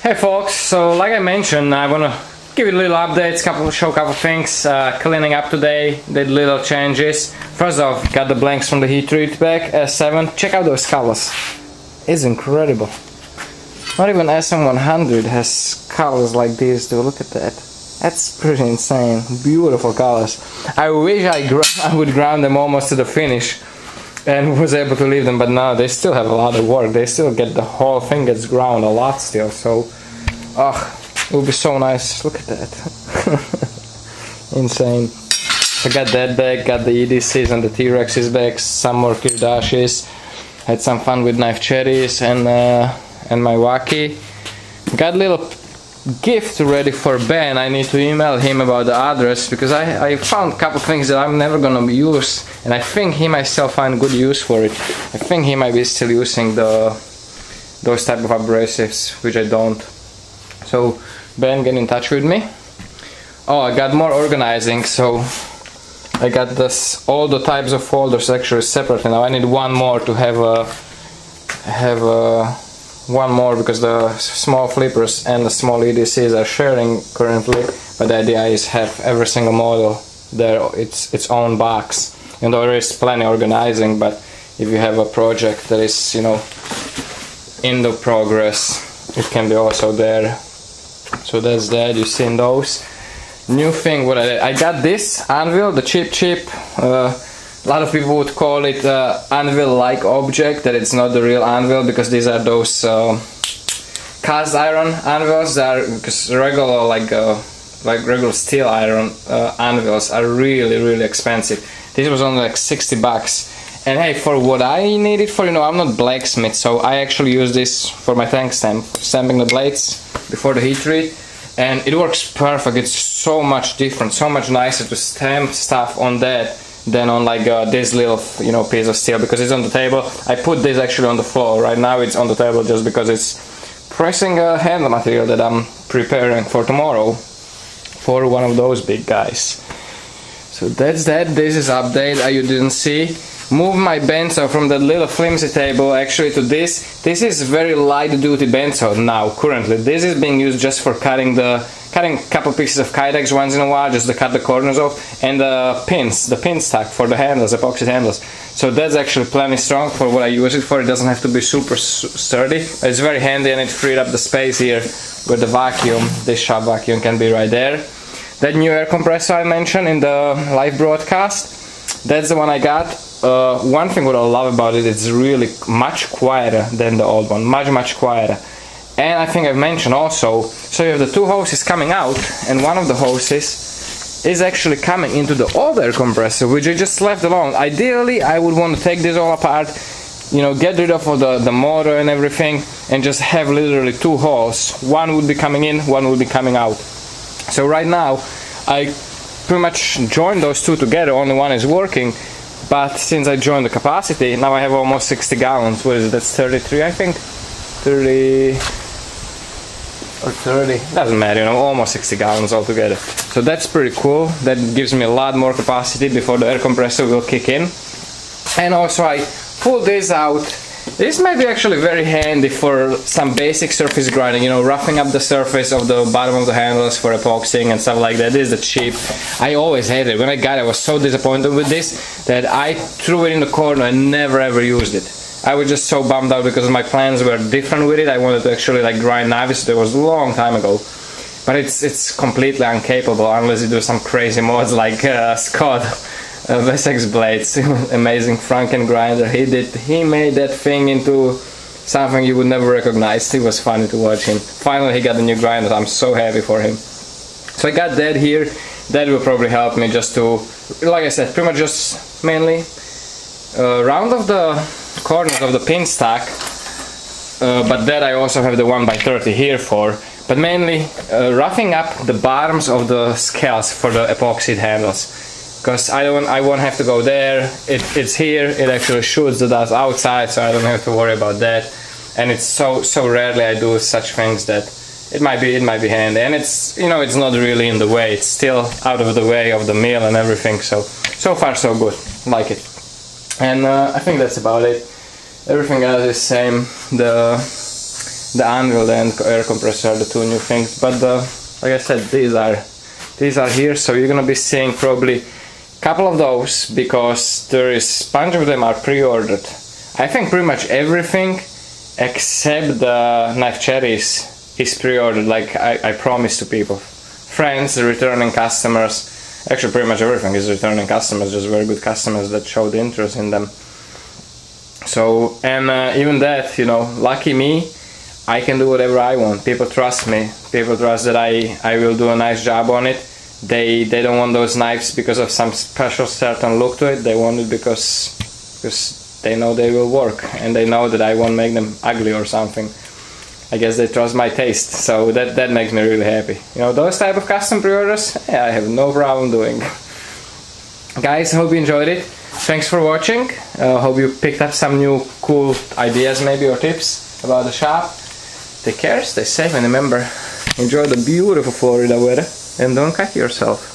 Hey folks, so like I mentioned, I wanna give you a little updates, show a couple things, cleaning up today, did little changes. First off, got the blanks from the heat treat back, S7, check out those colors, it's incredible. Not even SM100 has colors like these, dude, look at that. That's pretty insane, beautiful colors. I wish I would ground them almost to the finish and was able to leave them, but now they still have a lot of work. They still get the whole thing gets ground a lot still, so it would be so nice. Look at that. Insane. I got that back, got the EDCs and the T-Rexes back, some more Kirdashis. Had some fun with knife cherries and my Waki. Got a little gift ready for Ben. I need to email him about the address because I found a couple things that I'm never gonna use, and I think he might still find good use for it. I think he might be still using those type of abrasives, which I don't. So Ben, get in touch with me. Oh, I got more organizing, so I got this all the types of folders actually separate now. I need one more to have one more because the small flippers and the small EDCs are sharing currently, but the idea is have every single model there its own box. And there is plenty organizing, but if you have a project that is, you know, in the progress, it can be also there. So that's that, you've seen those. New thing, what I got this Anvil, the cheap a lot of people would call it anvil-like object, that it's not the real anvil, because these are those cast iron anvils that are, because regular like regular steel iron anvils are really expensive. This was only like 60 bucks, and hey, for what I need it for, you know, I'm not blacksmith, so I actually use this for my tank stamp, stamping the blades before the heat treat, and it works perfect. It's so much different, so much nicer to stamp stuff on that than on like this little, you know, piece of steel, because it's on the table. I put this actually on the floor. Right now it's on the table just because it's pressing a handle material that I'm preparing for tomorrow for one of those big guys. So that's that. This is update you didn't see. Move my bento from that little flimsy table actually to this. This is very light duty bento now currently. This is being used just for cutting a couple pieces of Kydex once in a while, just to cut the corners off, and the pin stack for the handles, epoxy handles. So that's actually plenty strong for what I use it for. It doesn't have to be super sturdy. It's very handy, and it freed up the space here where the vacuum, this shop vacuum, can be right there. That new air compressor I mentioned in the live broadcast, that's the one I got. One thing what I love about it, it's really much quieter than the old one, much quieter. And I think I've mentioned also, so you have the two hoses coming out, and one of the hoses is actually coming into the old air compressor, which I just left alone. Ideally, I would want to take this all apart, you know, get rid of all the motor and everything, and just have literally two holes. One would be coming in, one would be coming out. So right now, I pretty much joined those two together, only one is working, but since I joined the capacity, now I have almost 60 gallons. What is it, that's 33 I think? 30 or 30, doesn't matter, you know, almost 60 gallons altogether. So that's pretty cool. That gives me a lot more capacity before the air compressor will kick in. And also I pulled this out. This might be actually very handy for some basic surface grinding, you know, roughing up the surface of the bottom of the handles for epoxying and stuff like that. This is the cheap. I always hated it. When I got it, I was so disappointed with this that I threw it in the corner and never ever used it. I was just so bummed out because my plans were different with it. I wanted to actually like grind knives. That was a long time ago, but it's completely incapable unless you do some crazy mods like Scott Wessex blades. Amazing Franken grinder. He made that thing into something you would never recognize. It was funny to watch him. Finally he got a new grinder. I'm so happy for him. So I got that here. That will probably help me just to, like I said, pretty much just mainly round off the corners of the pin stack, but that I also have the 1x30 here for, but mainly roughing up the bottoms of the scales for the epoxy handles, because I won't have to go there. It's here. It actually shoots the dust outside, so I don't have to worry about that. And it's so rarely I do such things that it might be handy. And it's, you know, it's not really in the way. It's still out of the way of the mill and everything. So far so good. Like it. And I think that's about it. Everything else is same. The the Anvil and air compressor are the two new things. But like I said, these are here, so you're gonna be seeing probably a couple of those, because there is a bunch of them are pre-ordered. I think pretty much everything except the knife cherries is pre-ordered, like I promised to people. Friends, returning customers, actually pretty much everything is returning customers, just very good customers that showed interest in them. So, and even that, you know, lucky me, I can do whatever I want. People trust me. People trust that I will do a nice job on it. They don't want those knives because of some special certain look to it. They want it because they know they will work, and they know that I won't make them ugly or something. I guess they trust my taste, so that makes me really happy. You know, those type of custom pre-orders, yeah, I have no problem doing. Guys, hope you enjoyed it. Thanks for watching. Hope you picked up some new cool ideas maybe, or tips about the shop. Take care, stay safe, and remember, enjoy the beautiful Florida weather, and don't cut yourself.